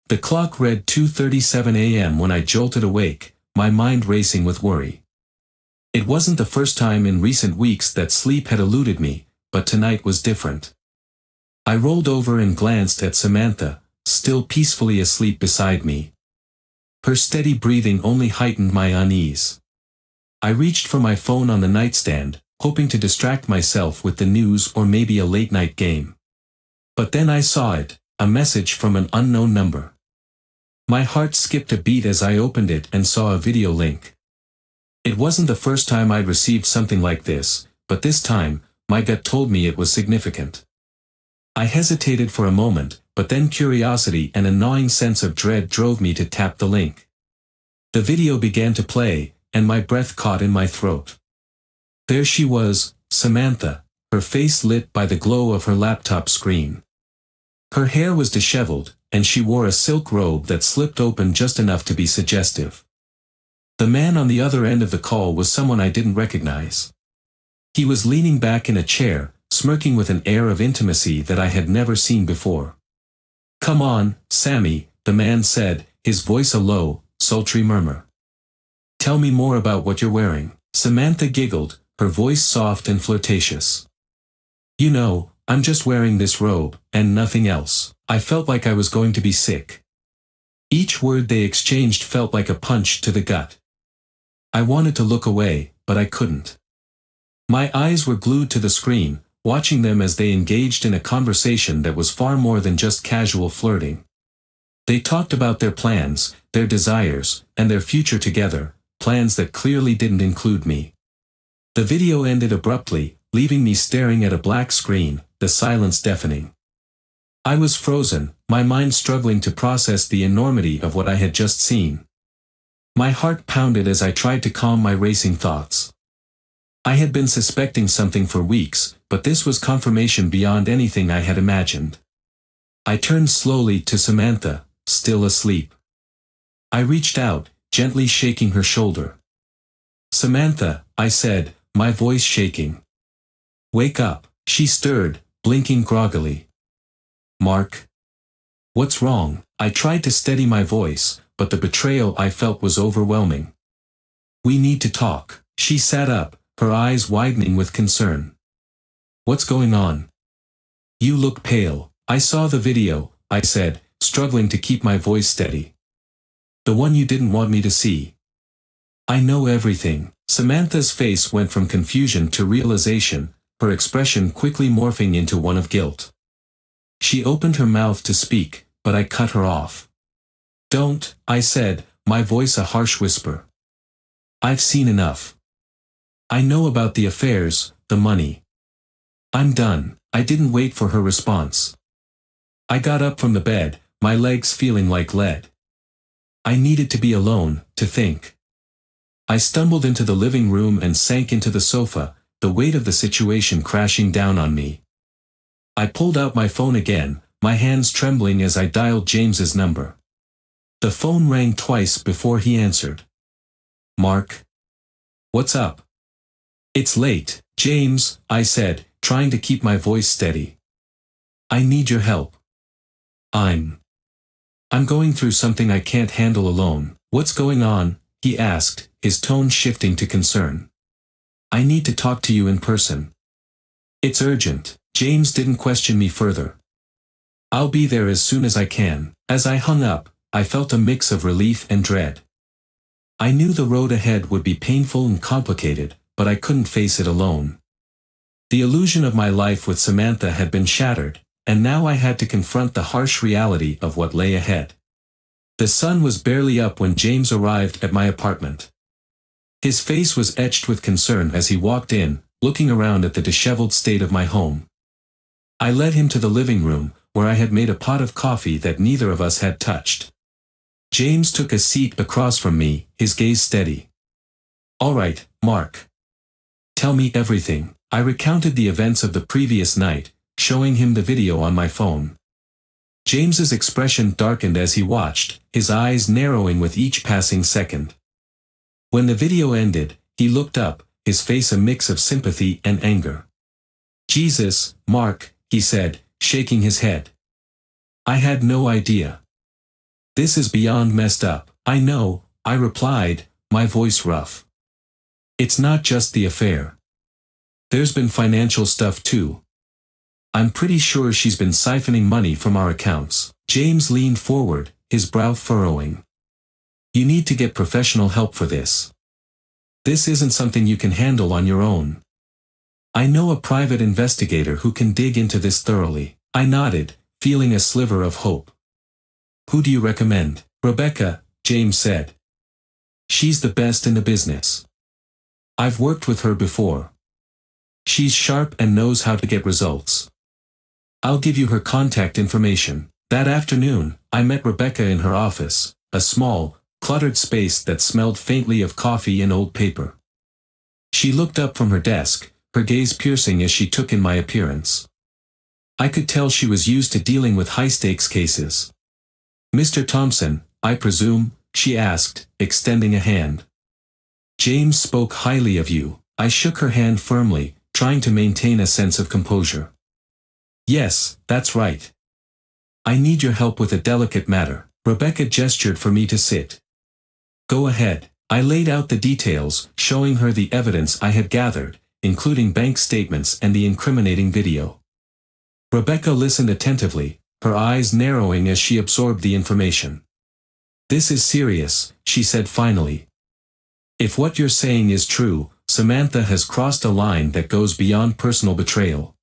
The clock read 2:37 a.m. when I jolted awake, my mind racing with worry. It wasn't the first time in recent weeks that sleep had eluded me, but tonight was different. I rolled over and glanced at Samantha, still peacefully asleep beside me. Her steady breathing only heightened my unease. I reached for my phone on the nightstand, hoping to distract myself with the news or maybe a late-night game. But then I saw it, a message from an unknown number. My heart skipped a beat as I opened it and saw a video link. It wasn't the first time I'd received something like this, but this time, my gut told me it was significant. I hesitated for a moment, but then curiosity and a gnawing sense of dread drove me to tap the link. The video began to play, and my breath caught in my throat. There she was, Samantha, her face lit by the glow of her laptop screen. Her hair was disheveled, and she wore a silk robe that slipped open just enough to be suggestive. The man on the other end of the call was someone I didn't recognize. He was leaning back in a chair, smirking with an air of intimacy that I had never seen before. "Come on, Sammy," the man said, his voice a low, sultry murmur. "Tell me more about what you're wearing." Samantha giggled, her voice soft and flirtatious. "You know, I'm just wearing this robe, and nothing else." I felt like I was going to be sick. Each word they exchanged felt like a punch to the gut. I wanted to look away, but I couldn't. My eyes were glued to the screen, watching them as they engaged in a conversation that was far more than just casual flirting. They talked about their plans, their desires, and their future together, plans that clearly didn't include me. The video ended abruptly, leaving me staring at a black screen, the silence deafening. I was frozen, my mind struggling to process the enormity of what I had just seen. My heart pounded as I tried to calm my racing thoughts. I had been suspecting something for weeks, but this was confirmation beyond anything I had imagined. I turned slowly to Samantha, still asleep. I reached out, gently shaking her shoulder. "Samantha," I said, my voice shaking. "Wake up." She stirred, blinking groggily. "Mark? What's wrong?" I tried to steady my voice, but the betrayal I felt was overwhelming. "We need to talk." She sat up, her eyes widening with concern. "What's going on?" "You look pale." "I saw the video," I said, struggling to keep my voice steady. "The one you didn't want me to see." "I know everything." Samantha's face went from confusion to realization, her expression quickly morphing into one of guilt. She opened her mouth to speak, but I cut her off. "Don't," I said, my voice a harsh whisper. "I've seen enough. I know about the affairs, the money. I'm done." I didn't wait for her response. I got up from the bed, my legs feeling like lead. I needed to be alone, to think. I stumbled into the living room and sank into the sofa, the weight of the situation crashing down on me. I pulled out my phone again, my hands trembling as I dialed James's number. The phone rang twice before he answered. "Mark? What's up?" "It's late, James," I said, trying to keep my voice steady. "I need your help. I'm going through something I can't handle alone." "What's going on?" he asked, his tone shifting to concern. "I need to talk to you in person." "It's urgent." James didn't question me further. "I'll be there as soon as I can." As I hung up, I felt a mix of relief and dread. I knew the road ahead would be painful and complicated, but I couldn't face it alone. The illusion of my life with Samantha had been shattered, and now I had to confront the harsh reality of what lay ahead. The sun was barely up when James arrived at my apartment. His face was etched with concern as he walked in, looking around at the disheveled state of my home. I led him to the living room, where I had made a pot of coffee that neither of us had touched. James took a seat across from me, his gaze steady. "All right, Mark. Tell me everything." I recounted the events of the previous night, showing him the video on my phone. James's expression darkened as he watched, his eyes narrowing with each passing second. When the video ended, he looked up, his face a mix of sympathy and anger. "Jesus, Mark," he said, shaking his head. "I had no idea. This is beyond messed up. I know, I replied, my voice rough. It's not just the affair. There's been financial stuff too. I'm pretty sure she's been siphoning money from our accounts. James leaned forward, his brow furrowing. You need to get professional help for this. This isn't something you can handle on your own. I know a private investigator who can dig into this thoroughly. I nodded, feeling a sliver of hope. Who do you recommend? Rebecca, James said. She's the best in the business. I've worked with her before. She's sharp and knows how to get results. I'll give you her contact information. That afternoon, I met Rebecca in her office, a small, cluttered space that smelled faintly of coffee and old paper. She looked up from her desk, her gaze piercing as she took in my appearance. I could tell she was used to dealing with high-stakes cases. Mr. Thompson, I presume, she asked, extending a hand. James spoke highly of you. I shook her hand firmly, trying to maintain a sense of composure. Yes, that's right. I need your help with a delicate matter. Rebecca gestured for me to sit. Go ahead. I laid out the details, showing her the evidence I had gathered, including bank statements and the incriminating video. Rebecca listened attentively, her eyes narrowing as she absorbed the information. This is serious, she said finally. If what you're saying is true, Samantha has crossed a line that goes beyond personal betrayal.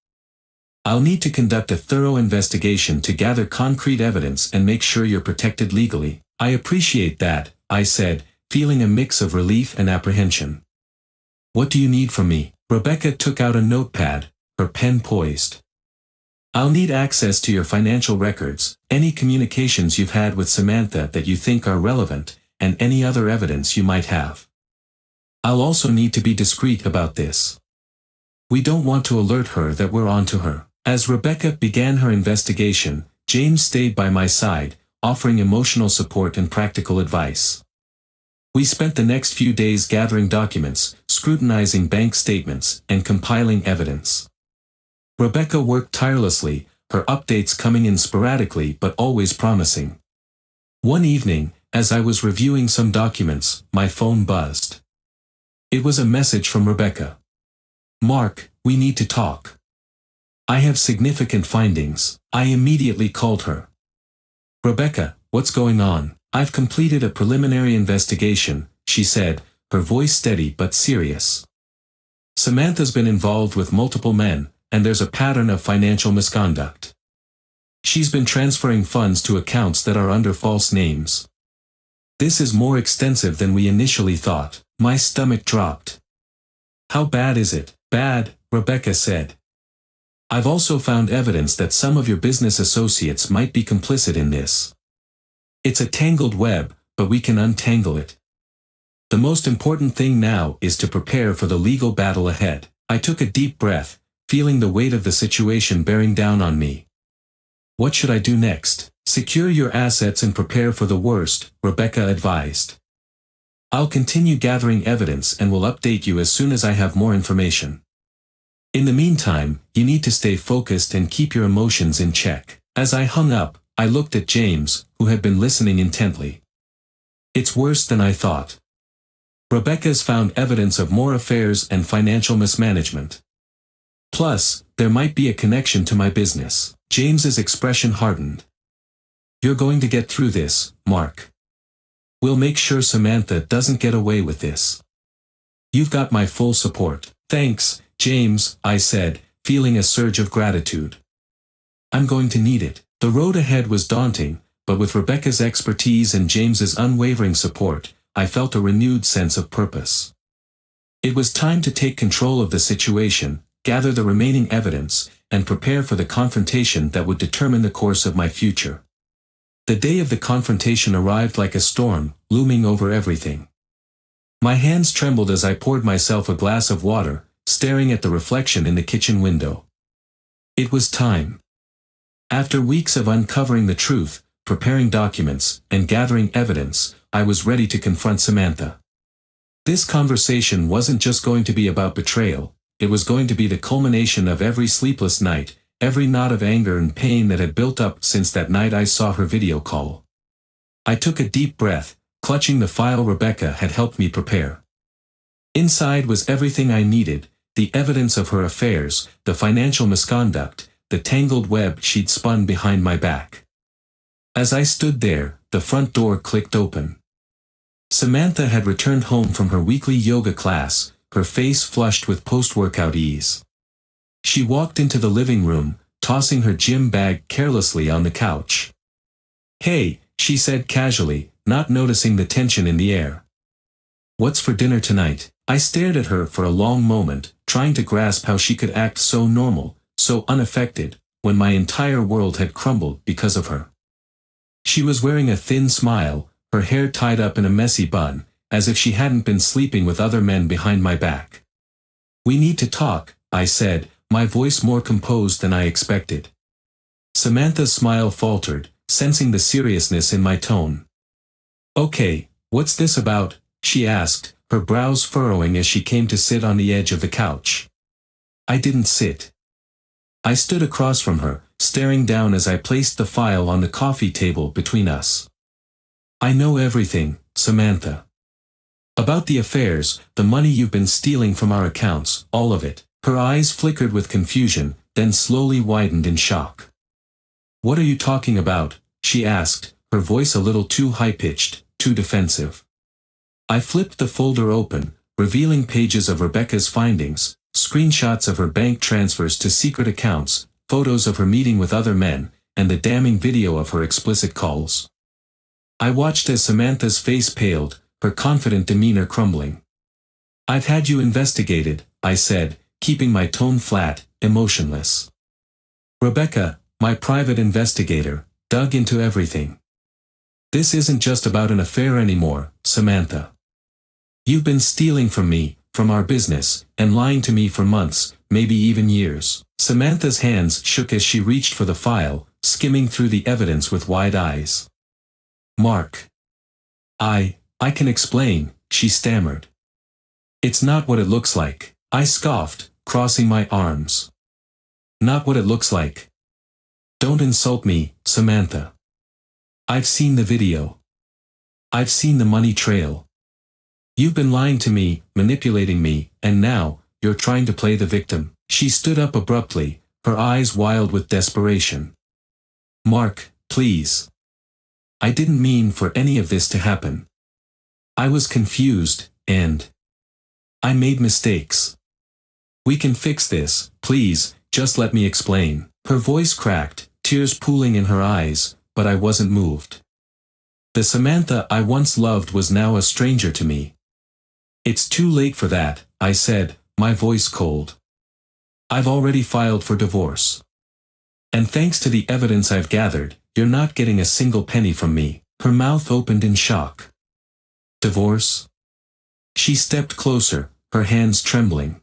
I'll need to conduct a thorough investigation to gather concrete evidence and make sure you're protected legally. I appreciate that, I said, feeling a mix of relief and apprehension. What do you need from me? Rebecca took out a notepad, her pen poised. I'll need access to your financial records, any communications you've had with Samantha that you think are relevant, and any other evidence you might have. I'll also need to be discreet about this. We don't want to alert her that we're onto her. As Rebecca began her investigation, James stayed by my side, offering emotional support and practical advice. We spent the next few days gathering documents, scrutinizing bank statements, and compiling evidence. Rebecca worked tirelessly, her updates coming in sporadically but always promising. One evening, as I was reviewing some documents, my phone buzzed. It was a message from Rebecca. Mark, we need to talk. I have significant findings. I immediately called her. Rebecca, what's going on? I've completed a preliminary investigation, she said, her voice steady but serious. Samantha's been involved with multiple men, and there's a pattern of financial misconduct. She's been transferring funds to accounts that are under false names. This is more extensive than we initially thought. My stomach dropped. How bad is it? Bad, Rebecca said. I've also found evidence that some of your business associates might be complicit in this. It's a tangled web, but we can untangle it. The most important thing now is to prepare for the legal battle ahead. I took a deep breath, feeling the weight of the situation bearing down on me. What should I do next? Secure your assets and prepare for the worst, Rebecca advised. I'll continue gathering evidence and will update you as soon as I have more information. In the meantime, you need to stay focused and keep your emotions in check. As I hung up, I looked at James, who had been listening intently. It's worse than I thought. Rebecca's found evidence of more affairs and financial mismanagement. Plus, there might be a connection to my business. James's expression hardened. You're going to get through this, Mark. We'll make sure Samantha doesn't get away with this. You've got my full support. Thanks, James, I said, feeling a surge of gratitude. I'm going to need it. The road ahead was daunting, but with Rebecca's expertise and James's unwavering support, I felt a renewed sense of purpose. It was time to take control of the situation, gather the remaining evidence, and prepare for the confrontation that would determine the course of my future. The day of the confrontation arrived like a storm, looming over everything. My hands trembled as I poured myself a glass of water, staring at the reflection in the kitchen window. It was time. After weeks of uncovering the truth, preparing documents, and gathering evidence, I was ready to confront Samantha. This conversation wasn't just going to be about betrayal, it was going to be the culmination of every sleepless night, every knot of anger and pain that had built up since that night I saw her video call. I took a deep breath, clutching the file Rebecca had helped me prepare. Inside was everything I needed, the evidence of her affairs, the financial misconduct, the tangled web she'd spun behind my back. As I stood there, the front door clicked open. Samantha had returned home from her weekly yoga class, her face flushed with post-workout ease. She walked into the living room, tossing her gym bag carelessly on the couch. "Hey," she said casually, not noticing the tension in the air. "What's for dinner tonight?" I stared at her for a long moment, trying to grasp how she could act so normal, so unaffected, when my entire world had crumbled because of her. She was wearing a thin smile, her hair tied up in a messy bun, as if she hadn't been sleeping with other men behind my back. "We need to talk," I said, my voice more composed than I expected. Samantha's smile faltered, sensing the seriousness in my tone. "Okay, what's this about?" she asked, her brows furrowing as she came to sit on the edge of the couch. I didn't sit. I stood across from her, staring down as I placed the file on the coffee table between us. "I know everything, Samantha. About the affairs, the money you've been stealing from our accounts, all of it." Her eyes flickered with confusion, then slowly widened in shock. "What are you talking about?" she asked, her voice a little too high-pitched, too defensive. I flipped the folder open, revealing pages of Rebecca's findings, screenshots of her bank transfers to secret accounts, photos of her meeting with other men, and the damning video of her explicit calls. I watched as Samantha's face paled, her confident demeanor crumbling. "I've had you investigated," I said, keeping my tone flat, emotionless. "Rebecca, my private investigator, dug into everything. This isn't just about an affair anymore, Samantha. You've been stealing from me, from our business, and lying to me for months, maybe even years." Samantha's hands shook as she reached for the file, skimming through the evidence with wide eyes. "Mark. I can explain," she stammered. "It's not what it looks like." I scoffed, crossing my arms. "Not what it looks like. Don't insult me, Samantha. I've seen the video. I've seen the money trail. You've been lying to me, manipulating me, and now, you're trying to play the victim." She stood up abruptly, her eyes wild with desperation. "Mark, please. I didn't mean for any of this to happen. I was confused, and I made mistakes. We can fix this, please, just let me explain." Her voice cracked, tears pooling in her eyes, but I wasn't moved. The Samantha I once loved was now a stranger to me. "It's too late for that," I said, my voice cold. "I've already filed for divorce. And thanks to the evidence I've gathered, you're not getting a single penny from me." Her mouth opened in shock. "Divorce?" She stepped closer, her hands trembling.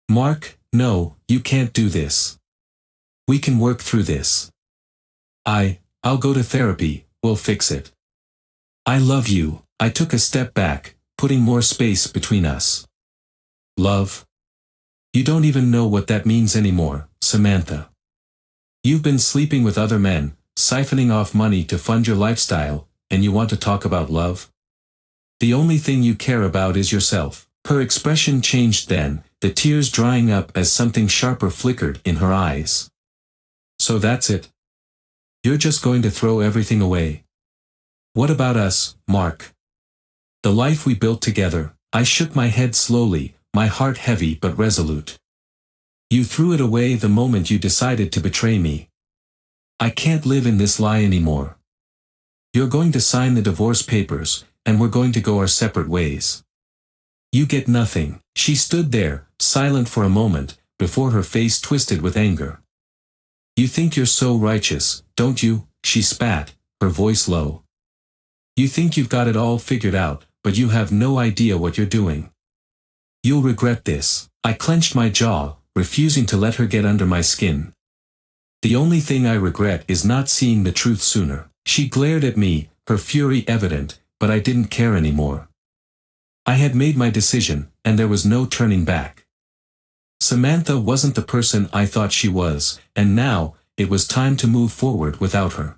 "Mark, no, you can't do this. We can work through this. I'll go to therapy, we'll fix it. I love you." I took a step back, putting more space between us. "Love? You don't even know what that means anymore, Samantha. You've been sleeping with other men, siphoning off money to fund your lifestyle, and you want to talk about love? The only thing you care about is yourself." Her expression changed then, the tears drying up as something sharper flickered in her eyes. "So that's it? You're just going to throw everything away? What about us, Mark? The life we built together?" I shook my head slowly, my heart heavy but resolute. "You threw it away the moment you decided to betray me. I can't live in this lie anymore. You're going to sign the divorce papers, and we're going to go our separate ways. You get nothing." She stood there, silent for a moment, before her face twisted with anger. "You think you're so righteous, don't you?" she spat, her voice low. "You think you've got it all figured out, but you have no idea what you're doing. You'll regret this." I clenched my jaw, refusing to let her get under my skin. "The only thing I regret is not seeing the truth sooner." She glared at me, her fury evident, but I didn't care anymore. I had made my decision, and there was no turning back. Samantha wasn't the person I thought she was, and now, it was time to move forward without her.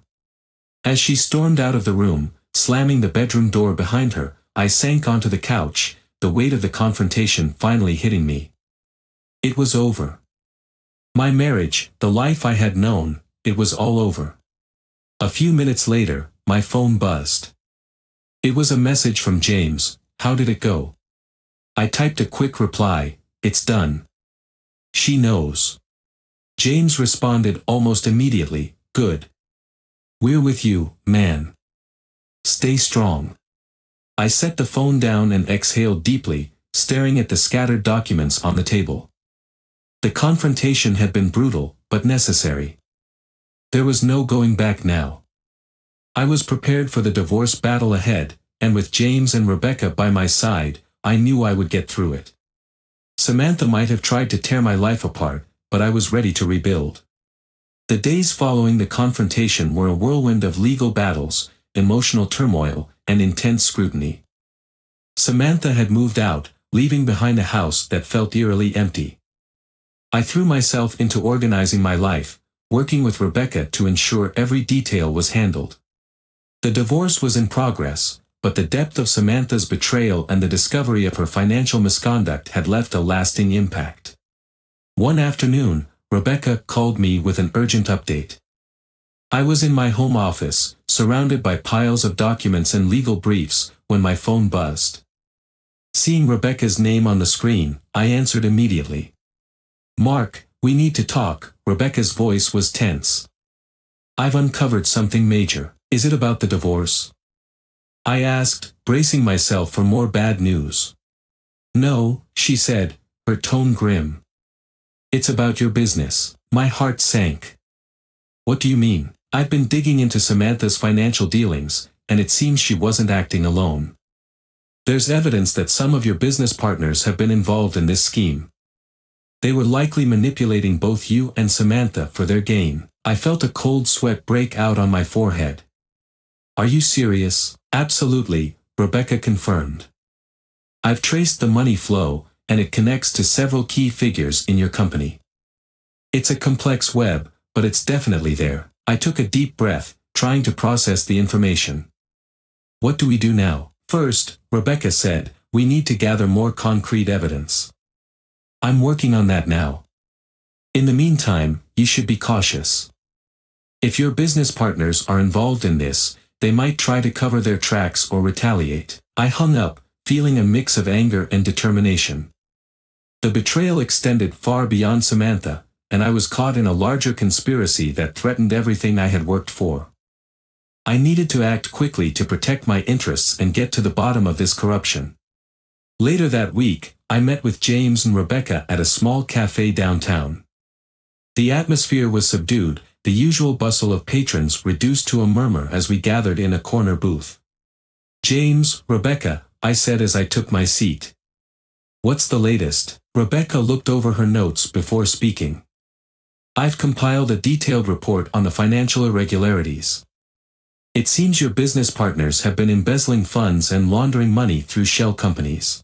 As she stormed out of the room, slamming the bedroom door behind her, I sank onto the couch, the weight of the confrontation finally hitting me. It was over. My marriage, the life I had known, it was all over. A few minutes later, my phone buzzed. It was a message from James. How did it go? I typed a quick reply, it's done. She knows. James responded almost immediately, good. We're with you, man. Stay strong. I set the phone down and exhaled deeply, staring at the scattered documents on the table. The confrontation had been brutal, but necessary. There was no going back now. I was prepared for the divorce battle ahead, and with James and Rebecca by my side, I knew I would get through it. Samantha might have tried to tear my life apart, but I was ready to rebuild. The days following the confrontation were a whirlwind of legal battles, emotional turmoil, and intense scrutiny. Samantha had moved out, leaving behind a house that felt eerily empty. I threw myself into organizing my life, working with Rebecca to ensure every detail was handled. The divorce was in progress, but the depth of Samantha's betrayal and the discovery of her financial misconduct had left a lasting impact. One afternoon, Rebecca called me with an urgent update. I was in my home office, surrounded by piles of documents and legal briefs, when my phone buzzed. Seeing Rebecca's name on the screen, I answered immediately. Mark, we need to talk. Rebecca's voice was tense. I've uncovered something major. Is it about the divorce? I asked, bracing myself for more bad news. No, she said, her tone grim. It's about your business. My heart sank. What do you mean? I've been digging into Samantha's financial dealings, and it seems she wasn't acting alone. There's evidence that some of your business partners have been involved in this scheme. They were likely manipulating both you and Samantha for their gain. I felt a cold sweat break out on my forehead. Are you serious? Absolutely, Rebecca confirmed. I've traced the money flow, and it connects to several key figures in your company. It's a complex web, but it's definitely there. I took a deep breath, trying to process the information. What do we do now? First, Rebecca said, we need to gather more concrete evidence. I'm working on that now. In the meantime, you should be cautious. If your business partners are involved in this, they might try to cover their tracks or retaliate. I hung up, feeling a mix of anger and determination. The betrayal extended far beyond Samantha, and I was caught in a larger conspiracy that threatened everything I had worked for. I needed to act quickly to protect my interests and get to the bottom of this corruption. Later that week, I met with James and Rebecca at a small cafe downtown. The atmosphere was subdued, the usual bustle of patrons reduced to a murmur as we gathered in a corner booth. James, Rebecca, I said as I took my seat. What's the latest? Rebecca looked over her notes before speaking. I've compiled a detailed report on the financial irregularities. It seems your business partners have been embezzling funds and laundering money through shell companies.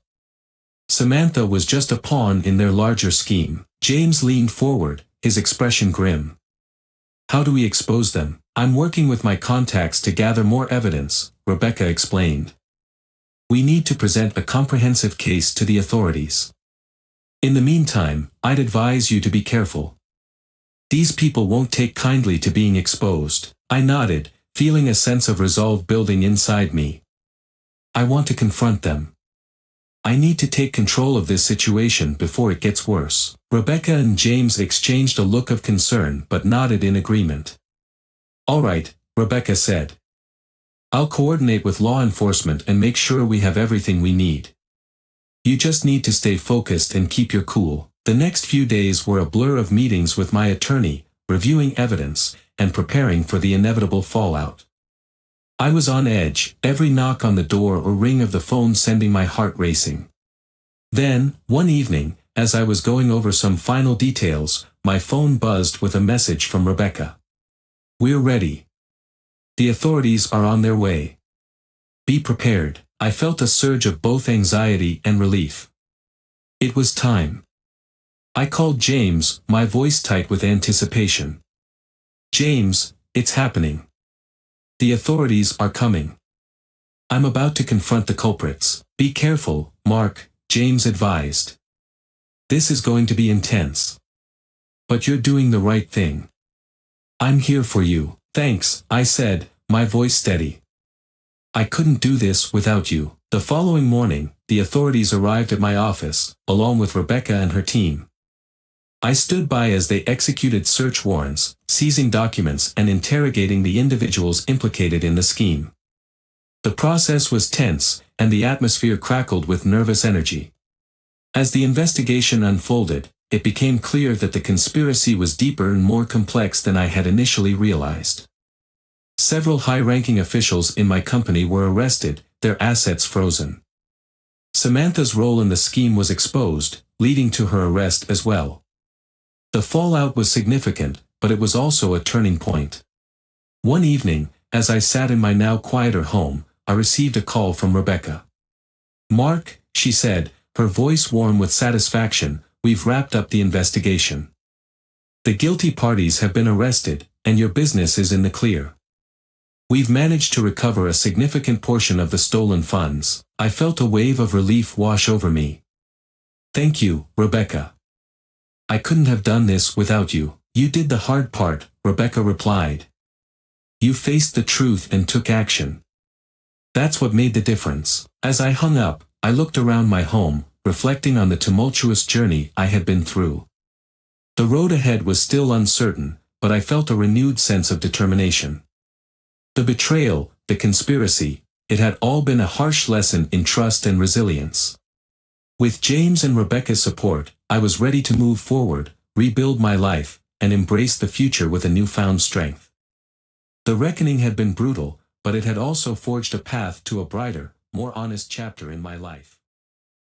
Samantha was just a pawn in their larger scheme. James leaned forward, his expression grim. How do we expose them? I'm working with my contacts to gather more evidence, Rebecca explained. We need to present a comprehensive case to the authorities. In the meantime, I'd advise you to be careful. These people won't take kindly to being exposed. I nodded, feeling a sense of resolve building inside me. I want to confront them. I need to take control of this situation before it gets worse. Rebecca and James exchanged a look of concern but nodded in agreement. All right, Rebecca said. I'll coordinate with law enforcement and make sure we have everything we need. You just need to stay focused and keep your cool. The next few days were a blur of meetings with my attorney, reviewing evidence, and preparing for the inevitable fallout. I was on edge, every knock on the door or ring of the phone sending my heart racing. Then, one evening, as I was going over some final details, my phone buzzed with a message from Rebecca. We're ready. The authorities are on their way. Be prepared. I felt a surge of both anxiety and relief. It was time. I called James, my voice tight with anticipation. James, it's happening. The authorities are coming. I'm about to confront the culprits. Be careful, Mark, James advised. This is going to be intense. But you're doing the right thing. I'm here for you. Thanks, I said, my voice steady. I couldn't do this without you. The following morning, the authorities arrived at my office, along with Rebecca and her team. I stood by as they executed search warrants, seizing documents and interrogating the individuals implicated in the scheme. The process was tense, and the atmosphere crackled with nervous energy. As the investigation unfolded, it became clear that the conspiracy was deeper and more complex than I had initially realized. Several high-ranking officials in my company were arrested, their assets frozen. Samantha's role in the scheme was exposed, leading to her arrest as well. The fallout was significant, but it was also a turning point. One evening, as I sat in my now quieter home, I received a call from Rebecca. "Mark," she said, her voice warm with satisfaction, "we've wrapped up the investigation. The guilty parties have been arrested, and your business is in the clear. We've managed to recover a significant portion of the stolen funds." I felt a wave of relief wash over me. "Thank you, Rebecca. I couldn't have done this without you." "You did the hard part," Rebecca replied. "You faced the truth and took action. That's what made the difference." As I hung up, I looked around my home, reflecting on the tumultuous journey I had been through. The road ahead was still uncertain, but I felt a renewed sense of determination. The betrayal, the conspiracy, it had all been a harsh lesson in trust and resilience. With James and Rebecca's support, I was ready to move forward, rebuild my life, and embrace the future with a newfound strength. The reckoning had been brutal, but it had also forged a path to a brighter, more honest chapter in my life.